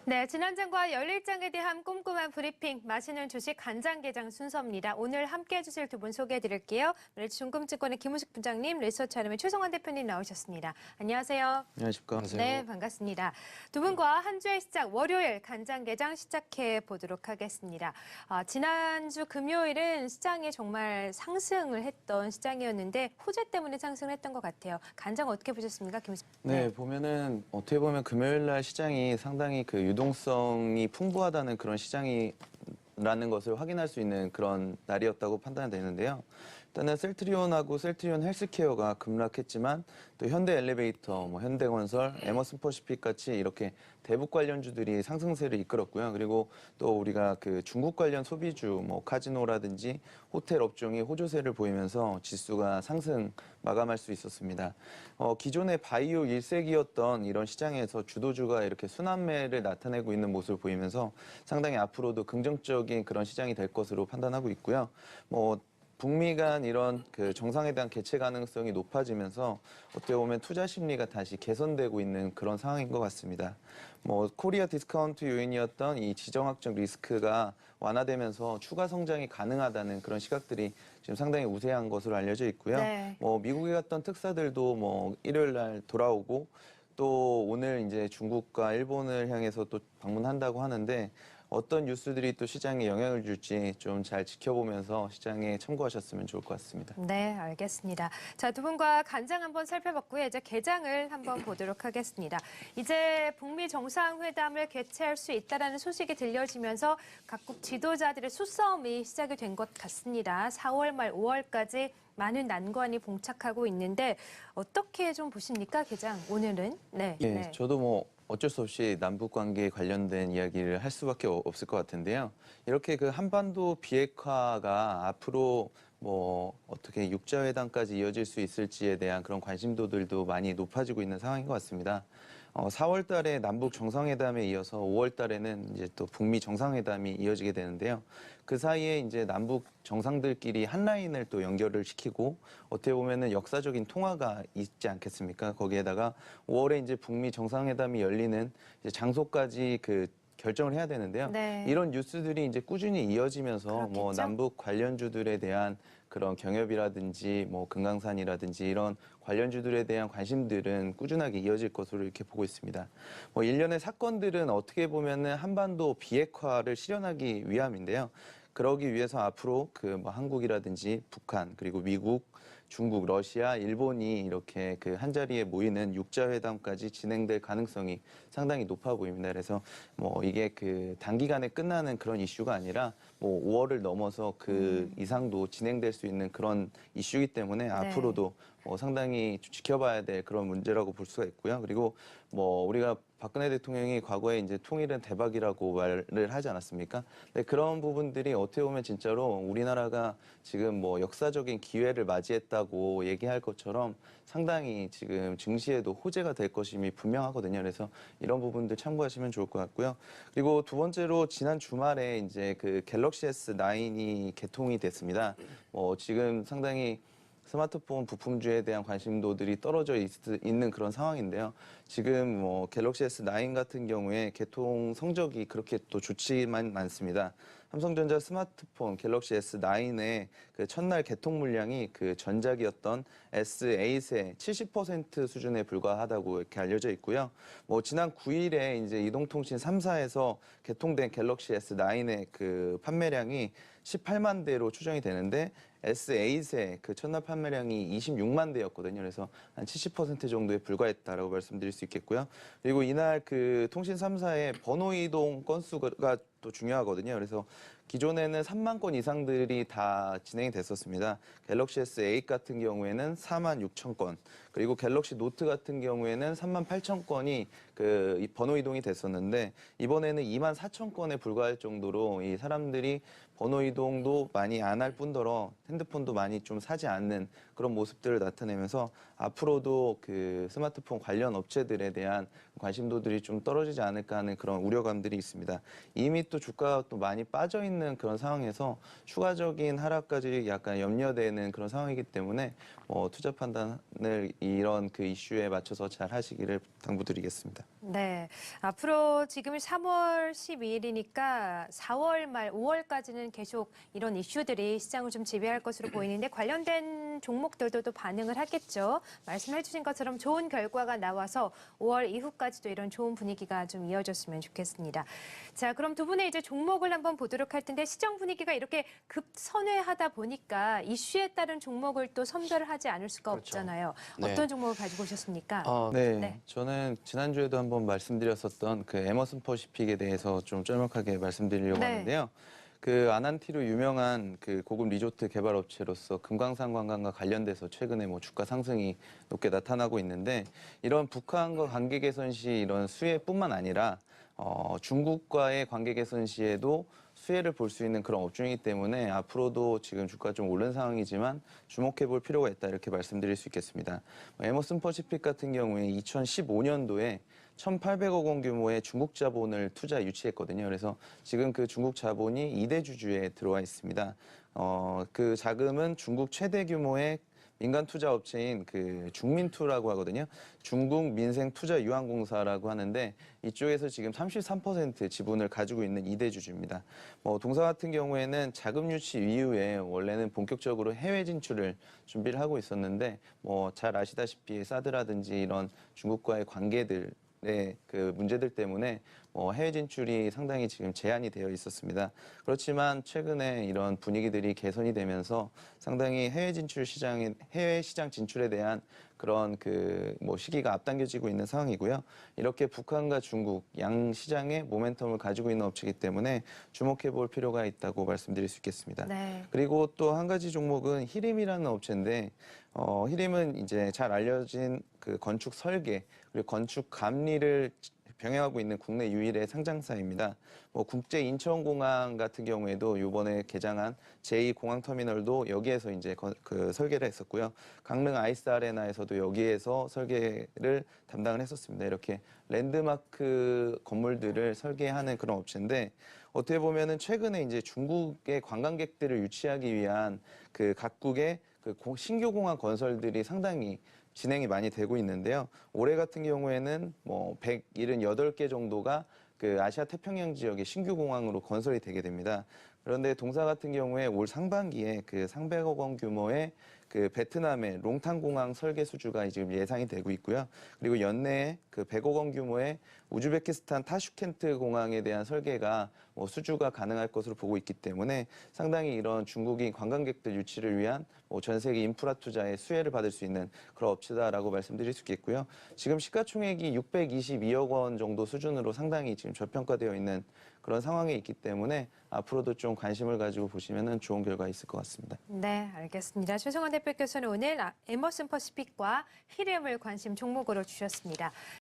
네, 지난장과 열일장에 대한 꼼꼼한 브리핑, 맛있는 주식 간장게장 순서입니다. 오늘 함께해 주실 두 분 소개해 드릴게요. 중금증권의 김우식 부장님, 리서치 아름의 최성환 대표님 나오셨습니다. 안녕하세요. 안녕하십니까. 네, 반갑습니다. 두 분과 한 주의 시작, 월요일 간장게장 시작해 보도록 하겠습니다. 지난주 금요일은 시장이 정말 상승을 했던 시장이었는데 호재 때문에 상승을 했던 것 같아요. 간장 어떻게 보셨습니까, 김우식? 네, 보면은 어떻게 보면 금요일 날 시장이 상당히 유동성이 풍부하다는 그런 시장이라는 것을 확인할 수 있는 그런 날이었다고 판단되는데요. 일단은 셀트리온하고 셀트리온 헬스케어가 급락했지만 또 현대엘리베이터, 현대건설, 에머슨퍼시픽 같이 이렇게 대북 관련주들이 상승세를 이끌었고요. 그리고 또 우리가 중국 관련 소비주, 카지노라든지 호텔 업종이 호조세를 보이면서 지수가 상승 마감할 수 있었습니다. 기존의 바이오 1세기였던 이런 시장에서 주도주가 이렇게 순환매를 나타내고 있는 모습을 보이면서 상당히 앞으로도 긍정적인 그런 시장이 될 것으로 판단하고 있고요. 북미 간 이런 정상회담 개최 가능성이 높아지면서 어떻게 보면 투자 심리가 다시 개선되고 있는 그런 상황인 것 같습니다. 코리아 디스카운트 요인이었던 이 지정학적 리스크가 완화되면서 추가 성장이 가능하다는 그런 시각들이 지금 상당히 우세한 것으로 알려져 있고요. 네. 미국에 갔던 특사들도 일요일 날 돌아오고 또 오늘 이제 중국과 일본을 향해서 또 방문한다고 하는데 어떤 뉴스들이 또 시장에 영향을 줄지 좀 잘 지켜보면서 시장에 참고하셨으면 좋을 것 같습니다. 네, 알겠습니다. 자, 두 분과 간장 한번 살펴봤고요. 이제 게장을 한번 보도록 하겠습니다. 이제 북미 정상회담을 개최할 수 있다는 소식이 들려지면서 각국 지도자들의 수싸움이 시작이 된 것 같습니다. 4월 말 5월까지 많은 난관이 봉착하고 있는데 어떻게 좀 보십니까, 게장? 오늘은? 네. 예, 네. 저도 어쩔 수 없이 남북 관계에 관련된 이야기를 할 수밖에 없을 것 같은데요. 이렇게 한반도 비핵화가 앞으로 어떻게 육자회담까지 이어질 수 있을지에 대한 그런 관심도들도 많이 높아지고 있는 상황인 것 같습니다. 4월 달에 남북 정상회담에 이어서 5월 달에는 이제 또 북미 정상회담이 이어지게 되는데요. 그 사이에 이제 남북 정상들끼리 한 라인을 또 연결을 시키고 어떻게 보면은 역사적인 통화가 있지 않겠습니까? 거기에다가 5월에 이제 북미 정상회담이 열리는 이제 장소까지 결정을 해야 되는데요. 네. 이런 뉴스들이 이제 꾸준히 이어지면서 그렇겠죠? 남북 관련주들에 대한 그런 경협이라든지 금강산이라든지 이런 관련주들에 대한 관심들은 꾸준하게 이어질 것으로 이렇게 보고 있습니다. 일련의 사건들은 어떻게 보면은 한반도 비핵화를 실현하기 위함인데요. 그러기 위해서 앞으로 한국이라든지 북한 그리고 미국, 중국, 러시아, 일본이 이렇게 한 자리에 모이는 육자회담까지 진행될 가능성이 상당히 높아 보입니다. 그래서 이게 단기간에 끝나는 그런 이슈가 아니라 5월을 넘어서 이상도 진행될 수 있는 그런 이슈이기 때문에 앞으로도 상당히 지켜봐야 될 그런 문제라고 볼 수가 있고요. 그리고 우리가 박근혜 대통령이 과거에 이제 통일은 대박이라고 말을 하지 않았습니까? 네, 그런 부분들이 어떻게 보면 진짜로 우리나라가 지금 역사적인 기회를 맞이했다고 얘기할 것처럼 상당히 지금 증시에도 호재가 될 것임이 분명하거든요. 그래서 이런 부분들 참고하시면 좋을 것 같고요. 그리고 두 번째로 지난 주말에 이제 갤럭시 S9이 개통이 됐습니다. 지금 상당히 스마트폰 부품주에 대한 관심도들이 떨어져 있는 그런 상황인데요. 지금 갤럭시 S9 같은 경우에 개통 성적이 그렇게 또 좋지만 않습니다. 삼성전자 스마트폰 갤럭시 S9의 첫날 개통 물량이 전작이었던 S8의 70% 수준에 불과하다고 이렇게 알려져 있고요. 지난 9일에 이제 이동통신 3사에서 개통된 갤럭시 S9의 판매량이 18만 대로 추정이 되는데 S8의 첫날 판매량이 26만 대였거든요. 그래서 한 70% 정도에 불과했다라고 말씀드릴 수 있겠고요. 그리고 이날 통신 3사의 번호 이동 건수가 또 중요하거든요. 그래서 기존에는 3만 건 이상들이 다 진행이 됐었습니다. 갤럭시 S8 같은 경우에는 4만 6천 건, 그리고 갤럭시 노트 같은 경우에는 3만 8천 건이 이 번호 이동이 됐었는데 이번에는 2만 4천 건에 불과할 정도로 이 사람들이 번호 이동도 많이 안 할 뿐더러 핸드폰도 많이 좀 사지 않는 그런 모습들을 나타내면서 앞으로도 스마트폰 관련 업체들에 대한 관심도들이 좀 떨어지지 않을까 하는 그런 우려감들이 있습니다. 이미 또 주가가 또 많이 빠져 있는 있는 그런 상황에서 추가적인 하락까지 약간 염려되는 그런 상황이기 때문에 투자 판단을 이런 그 이슈에 맞춰서 잘 하시기를 당부드리겠습니다. 네. 앞으로 지금 3월 12일이니까 4월 말 5월까지는 계속 이런 이슈들이 시장을 좀 지배할 것으로 보이는데 관련된 종목들도 또 반응을 하겠죠. 말씀해 주신 것처럼 좋은 결과가 나와서 5월 이후까지도 이런 좋은 분위기가 좀 이어졌으면 좋겠습니다. 자, 그럼 두 분의 이제 종목을 한번 보도록 할 텐데 시장 분위기가 이렇게 급선회하다 보니까 이슈에 따른 종목을 또 선별을 하지 않을 수가 그렇죠. 없잖아요. 네. 어떤 종목을 가지고 오셨습니까? 네, 네. 저는 지난주에도 한번 말씀드렸었던 그 에머슨 퍼시픽에 대해서 좀 짤막하게 말씀드리려고 네. 하는데요. 그 아난티로 유명한 그 고급 리조트 개발 업체로서 금강산 관광과 관련돼서 최근에 뭐 주가 상승이 높게 나타나고 있는데 이런 북한과 관계 개선 시 이런 수혜뿐만 아니라 중국과의 관계 개선 시에도 수혜를 볼 수 있는 그런 업종이기 때문에 앞으로도 지금 주가 좀 오른 상황이지만 주목해 볼 필요가 있다 이렇게 말씀드릴 수 있겠습니다. 에머슨 퍼시픽 같은 경우에 2015년도에 1,800억 원 규모의 중국 자본을 투자 유치했거든요. 그래서 지금 그 중국 자본이 2대 주주에 들어와 있습니다. 그 자금은 중국 최대 규모의 민간 투자 업체인 그 중민투라고 하거든요. 중국 민생 투자 유한공사라고 하는데 이쪽에서 지금 33% 지분을 가지고 있는 2대 주주입니다. 동사 같은 경우에는 자금 유치 이후에 원래는 본격적으로 해외 진출을 준비를 하고 있었는데 잘 아시다시피 사드라든지 이런 중국과의 관계들 그 문제들 때문에 해외 진출이 상당히 지금 제한이 되어 있었습니다. 그렇지만 최근에 이런 분위기들이 개선이 되면서 상당히 해외 시장 진출에 대한 그런 그 시기가 앞당겨지고 있는 상황이고요. 이렇게 북한과 중국 양 시장의 모멘텀을 가지고 있는 업체이기 때문에 주목해 볼 필요가 있다고 말씀드릴 수 있겠습니다. 네. 그리고 또 한 가지 종목은 히림이라는 업체인데 히림은 이제 잘 알려진 그 건축 설계 그리고 건축 감리를 병행하고 있는 국내 유일의 상장사입니다. 국제 인천공항 같은 경우에도 이번에 개장한 제2공항터미널도 여기에서 이제 그 설계를 했었고요. 강릉 아이스 아레나에서도 여기에서 설계를 담당을 했었습니다. 이렇게 랜드마크 건물들을 설계하는 그런 업체인데 어떻게 보면은 최근에 이제 중국의 관광객들을 유치하기 위한 그 각국의 그 신규 공항 건설들이 상당히 진행이 많이 되고 있는데요. 올해 같은 경우에는 178개 정도가 그 아시아 태평양 지역의 신규 공항으로 건설이 되게 됩니다. 그런데 동사 같은 경우에 올 상반기에 그 300억 원 규모의 그 베트남의 롱탄 공항 설계 수주가 지금 예상이 되고 있고요. 그리고 연내에 그 100억 원 규모의 우즈베키스탄 타슈켄트 공항에 대한 설계가 수주가 가능할 것으로 보고 있기 때문에 상당히 이런 중국인 관광객들 유치를 위한 전 세계 인프라 투자의 수혜를 받을 수 있는 그런 업체다라고 말씀드릴 수 있겠고요. 지금 시가총액이 622억 원 정도 수준으로 상당히 지금 저평가되어 있는 그런 상황에 있기 때문에 앞으로도 좀 관심을 가지고 보시면 좋은 결과 있을 것 같습니다. 네, 알겠습니다. 최성원 대표께서는 오늘 에머슨 퍼시픽과 히림을 관심 종목으로 주셨습니다.